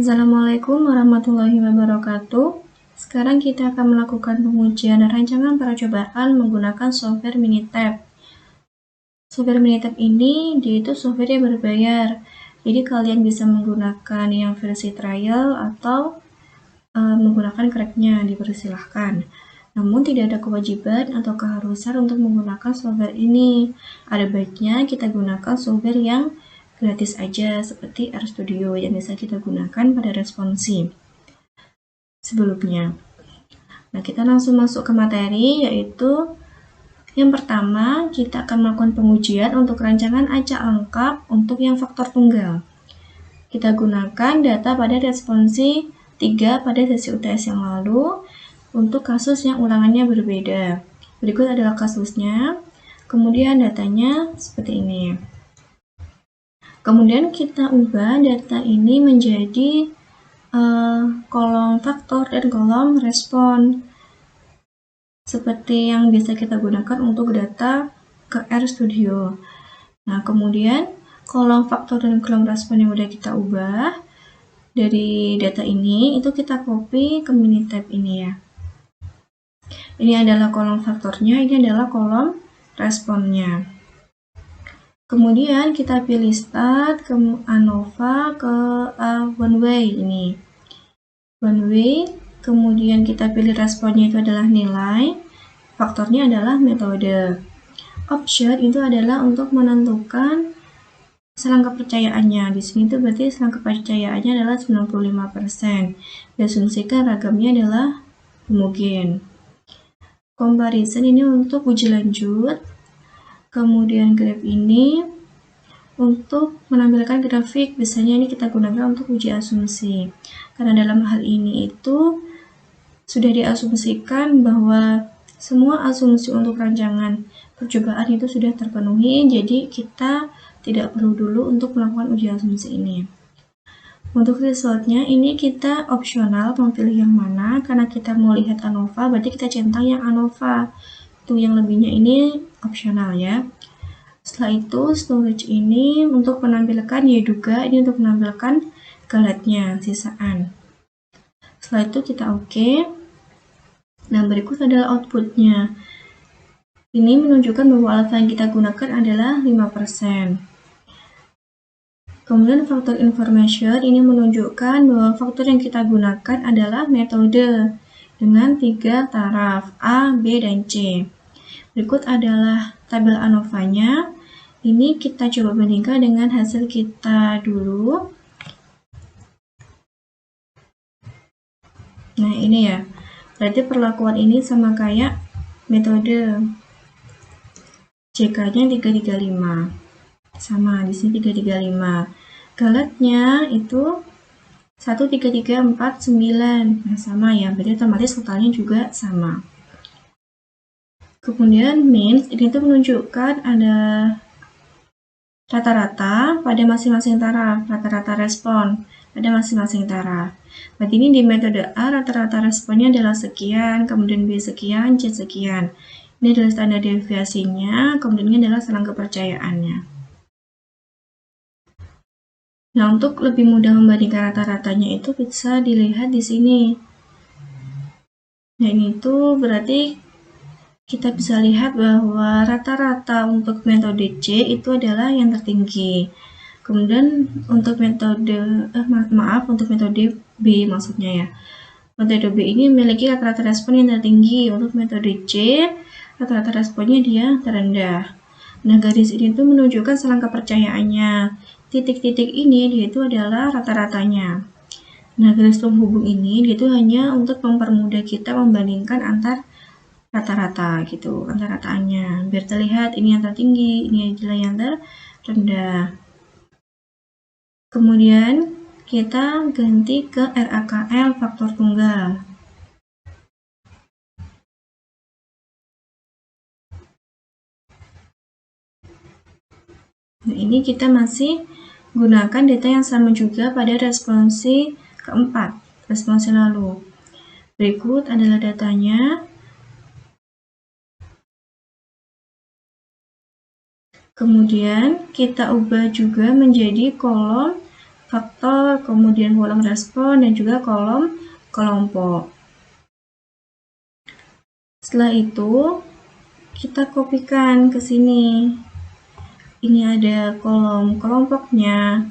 Assalamualaikum warahmatullahi wabarakatuh. Sekarang kita akan melakukan pengujian rancangan percobaan menggunakan software Minitab. Software Minitab ini dia itu software yang berbayar. Jadi kalian bisa menggunakan yang versi trial atau menggunakan cracknya, dipersilahkan. Namun tidak ada kewajiban atau keharusan untuk menggunakan software ini. Ada baiknya kita gunakan software yang gratis aja seperti RStudio yang bisa kita gunakan pada responsi sebelumnya. Nah, kita langsung masuk ke materi, yaitu yang pertama kita akan melakukan pengujian untuk rancangan acak lengkap untuk yang faktor tunggal. Kita gunakan data pada responsi 3 pada sesi UTS yang lalu untuk kasus yang ulangannya berbeda. Berikut adalah kasusnya, kemudian datanya seperti ini. Kemudian kita ubah data ini menjadi kolom faktor dan kolom respon seperti yang biasa kita gunakan untuk data ke RStudio. Nah, kemudian kolom faktor dan kolom respon yang udah kita ubah dari data ini itu kita copy ke Minitab ini ya. Ini adalah kolom faktornya, ini adalah kolom responnya. Kemudian kita pilih start ke ANOVA ke one way ini. One way, kemudian kita pilih responnya itu adalah nilai, faktornya adalah metode. Option itu adalah untuk menentukan selang kepercayaannya. Di sini tuh berarti selang kepercayaannya adalah 95%. Diasumsikan ragamnya adalah homogen. Comparison ini untuk uji lanjut. Kemudian graf ini untuk menampilkan grafik, biasanya ini kita gunakan untuk uji asumsi. Karena dalam hal ini itu sudah diasumsikan bahwa semua asumsi untuk rancangan percobaan itu sudah terpenuhi, jadi kita tidak perlu dulu untuk melakukan uji asumsi ini. Untuk resultnya ini kita opsional mau pilih yang mana, karena kita mau lihat ANOVA, berarti kita centang yang ANOVA. Itu yang lebihnya ini opsional ya. Setelah itu storage ini untuk menampilkan YDuga, ini untuk menampilkan galatnya, sisaan. Setelah itu kita oke. Nah, berikut adalah outputnya. Ini menunjukkan bahwa alfa yang kita gunakan adalah 5%. Kemudian faktor information ini menunjukkan bahwa faktor yang kita gunakan adalah metode dengan 3 taraf A, B, dan C. Berikut adalah tabel ANOVA-nya. Ini kita coba bandingkan dengan hasil kita dulu. Nah, ini ya. Berarti perlakuan ini sama kayak metode. JK-nya 335. Sama, di sini 335. Galatnya itu 13349. Nah, sama ya. Berarti otomatis totalnya juga sama. Kemudian means ini tuh menunjukkan ada rata-rata pada masing-masing taraf, rata-rata respon pada masing-masing taraf. Berarti ini di metode A rata-rata responnya adalah sekian, kemudian B sekian, C sekian. Ini adalah standar deviasinya, kemudian ini adalah selang kepercayaannya. Nah, untuk lebih mudah membandingkan rata-ratanya itu bisa dilihat di sini. Nah, ini tuh berarti kita bisa lihat bahwa rata-rata untuk metode C itu adalah yang tertinggi. Kemudian untuk metode untuk metode B maksudnya ya. Metode B ini memiliki rata-rata respon yang tertinggi. Untuk metode C, rata-rata responnya dia terendah. Nah, garis ini tuh menunjukkan selang kepercayaannya. Titik-titik ini dia itu adalah rata-ratanya. Nah, garis penghubung ini dia itu hanya untuk mempermudah kita membandingkan antar rata-rata gitu, antar rataannya. Biar terlihat ini yang tertinggi, ini adalah yang terendah. Kemudian kita ganti ke RAKL faktor tunggal. Nah, ini kita masih gunakan data yang sama juga pada responsi keempat, responsi lalu. Berikut adalah datanya. Kemudian kita ubah juga menjadi kolom faktor, kemudian kolom respon, dan juga kolom kelompok. Setelah itu, kita kopikan ke sini. Ini ada kolom kelompoknya,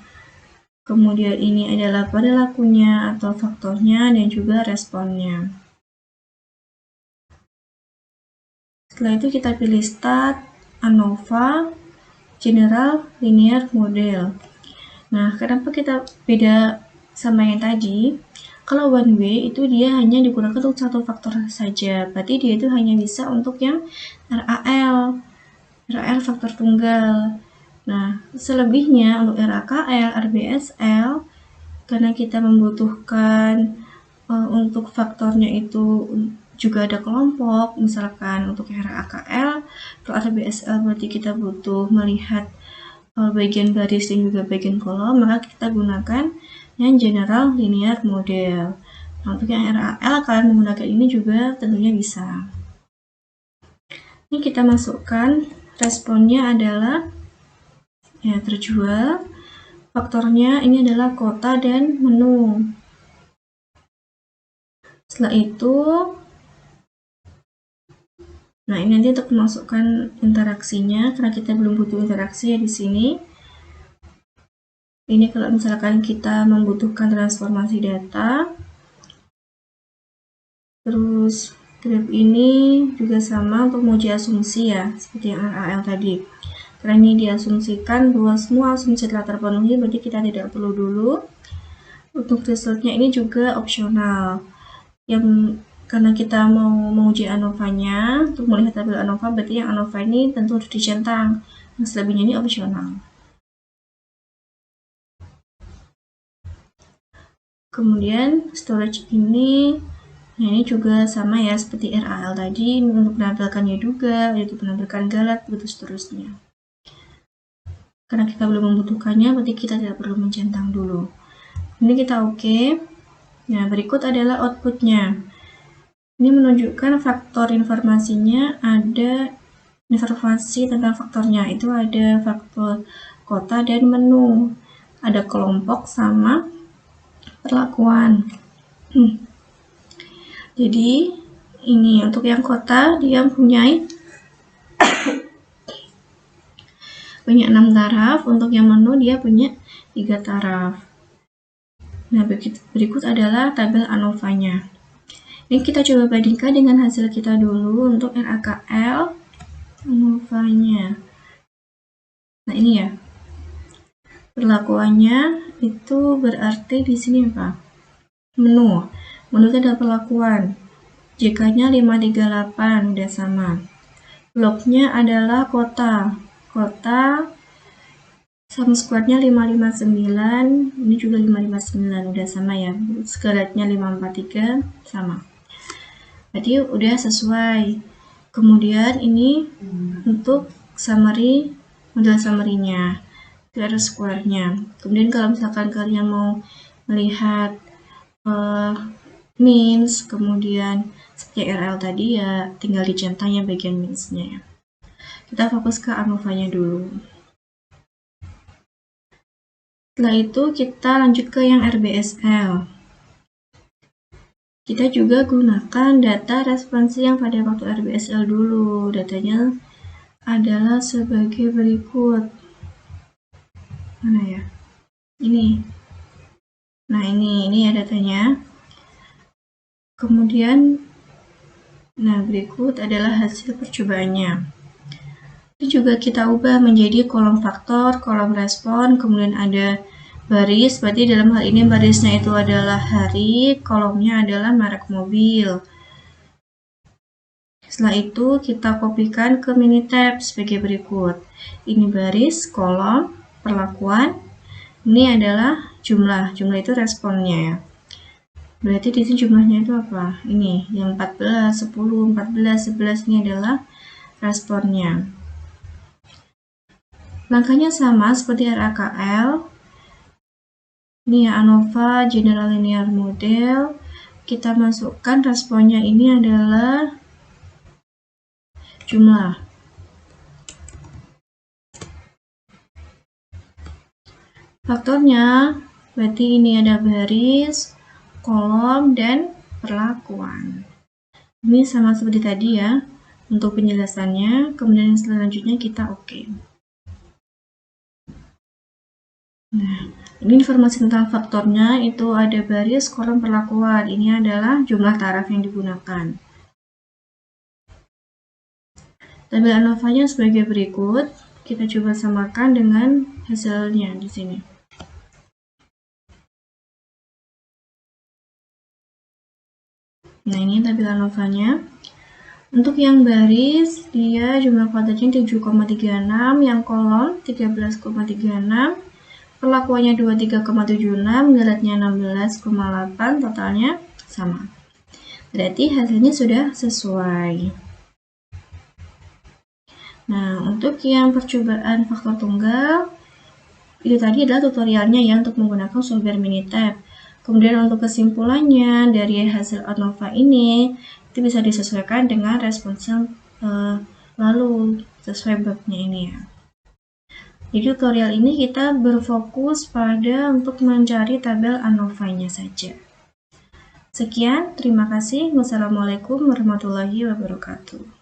kemudian ini adalah perilakunya atau faktornya, dan juga responnya. Setelah itu kita pilih Start, ANOVA, General Linear Model. Nah, kenapa kita beda sama yang tadi? Kalau one way itu dia hanya digunakan untuk satu faktor saja, berarti dia itu hanya bisa untuk yang RAL faktor tunggal. Nah, selebihnya untuk RAKL, RBSL, karena kita membutuhkan untuk faktornya itu juga ada kelompok, misalkan untuk RAKL, untuk RBSL berarti kita butuh melihat bagian baris dan juga bagian kolom, maka kita gunakan yang General Linear Model. Nah, untuk yang RAL, kalian menggunakan ini juga tentunya bisa. Ini kita masukkan, responnya adalah ya terjual, faktornya ini adalah kota dan menu. Setelah itu, nah ini nanti untuk memasukkan interaksinya, karena kita belum butuh interaksi ya di sini. Ini kalau misalkan kita membutuhkan transformasi data, terus graf ini juga sama untuk menguji asumsi ya, seperti yang RAL tadi. Karena ini diasumsikan bahwa semua asumsi telah terpenuhi, berarti kita tidak perlu dulu. Untuk resultnya ini juga opsional. Yang karena kita mau menguji ANOVA-nya, untuk melihat tabel ANOVA, berarti yang ANOVA ini tentu harus dicentang. Yang selebihnya ini opsional. Kemudian storage ini, nah ini juga sama ya seperti RAL tadi, untuk menampilkannya juga, yaitu menampilkan galat, begitu seterusnya. Karena kita belum membutuhkannya, berarti kita tidak perlu mencentang dulu. Ini kita oke. Nah, berikut adalah outputnya. Ini menunjukkan faktor informasinya, ada informasi tentang faktornya, itu ada faktor kota dan menu, ada kelompok sama perlakuan. Jadi ini untuk yang kota dia punya 6 taraf, untuk yang menu dia punya 3 taraf. Nah, berikut adalah tabel ANOVA-nya. Ini kita coba bandingkan dengan hasil kita dulu untuk RAKL ANOVA-nya. Nah, ini ya. Perlakuannya itu berarti di sini apa? Menu. Menu itu adalah perlakuan. JK-nya 538 udah sama. Bloknya adalah kota. Kota sum square-nya 559, ini juga 559 udah sama ya. Skalatnya 543 sama. Berarti udah sesuai. Kemudian ini untuk summary, model summary-nya, itu ada square-nya. Kemudian kalau misalkan kalian mau melihat means, kemudian seperti RL tadi ya tinggal dicentangnya bagian means-nya ya. Kita fokus ke ANOVA-nya dulu. Setelah itu kita lanjut ke yang RBSL. Kita juga gunakan data responsi yang pada waktu RBSL dulu. Datanya adalah sebagai berikut. Mana ya? Ini. Nah, ini ya datanya. Kemudian, nah berikut adalah hasil percobaannya. Ini juga kita ubah menjadi kolom faktor, kolom respon, kemudian ada baris, berarti dalam hal ini barisnya itu adalah hari, kolomnya adalah merek mobil. Setelah itu kita kopikan ke Minitab sebagai berikut. Ini baris, kolom, perlakuan. Ini adalah jumlah itu responnya ya. Berarti di sini jumlahnya itu apa? Ini yang 14, 10, 14, 11 ini adalah responnya. Langkahnya sama seperti RAKL. Ini ya ANOVA General Linear Model. Kita masukkan responnya ini adalah jumlah. Faktornya Berarti ini ada baris, kolom, dan perlakuan. Ini sama seperti tadi ya, untuk penjelasannya. Kemudian selanjutnya kita oke. Nah, ini informasi tentang faktornya, itu ada baris, kolom, perlakuan. Ini adalah jumlah taraf yang digunakan. Tabel ANOVA-nya sebagai berikut. Kita coba samakan dengan hasilnya di sini. Nah, ini tabel ANOVA-nya. Untuk yang baris, dia jumlah kuadratnya 7,36, yang kolom 13,36, perlakuannya 23,76, galetnya 16,8, totalnya sama. Berarti hasilnya sudah sesuai. Nah, untuk yang percobaan faktor tunggal, itu tadi adalah tutorialnya ya untuk menggunakan software Minitab. Kemudian untuk kesimpulannya dari hasil ANOVA ini, itu bisa disesuaikan dengan respons yang lalu sesuai babnya ini ya. Di tutorial ini kita berfokus pada untuk mencari tabel ANOVA-nya saja. Sekian, terima kasih. Wassalamualaikum warahmatullahi wabarakatuh.